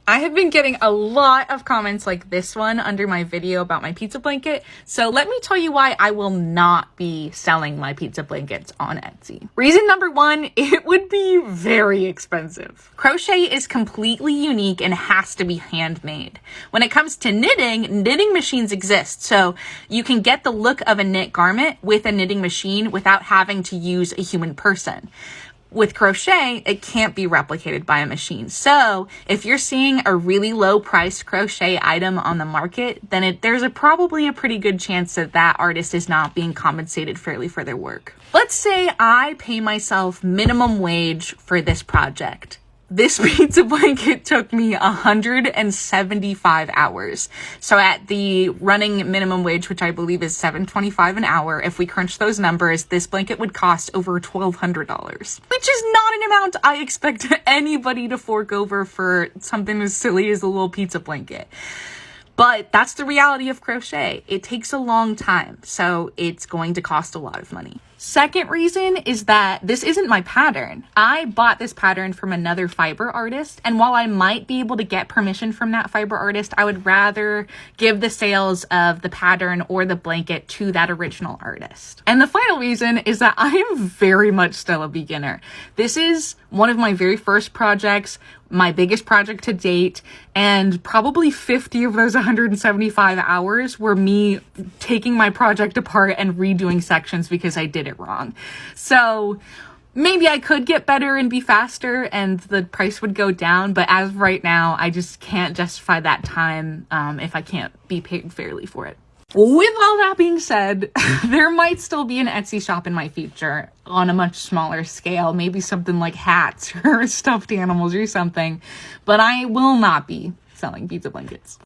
I have been getting a lot of comments like this one under my video about my pizza blanket, so let me tell you why I will not be selling my pizza blankets on Etsy. Reason number one, it would be very expensive. Crochet is completely unique and has to be handmade. When it comes to knitting machines exist, so you can get the look of a knit garment with a knitting machine without having to use a human person. With crochet, it can't be replicated by a machine. So if you're seeing a really low priced crochet item on the market, then there's probably a pretty good chance that that artist is not being compensated fairly for their work. Let's say I pay myself minimum wage for this project. This pizza blanket took me 175 hours. So at the running minimum wage, which I believe is $7.25 an hour, if we crunch those numbers, this blanket would cost over $1,200, which is not an amount I expect anybody to fork over for something as silly as a little pizza blanket. But that's the reality of crochet. It takes a long time, so it's going to cost a lot of money. Second reason is that this isn't my pattern. I bought this pattern from another fiber artist, and while I might be able to get permission from that fiber artist, I would rather give the sales of the pattern or the blanket to that original artist. And the final reason is that I am very much still a beginner. This is one of my very first projects, my biggest project to date, and probably 50 of those 175 hours were me taking my project apart and redoing sections because I did it wrong. So maybe I could get better and be faster and the price would go down, but as of right now, I just can't justify that time if I can't be paid fairly for it. With all that being said, there might still be an Etsy shop in my future on a much smaller scale, maybe something like hats or stuffed animals or something, but I will not be selling pizza blankets.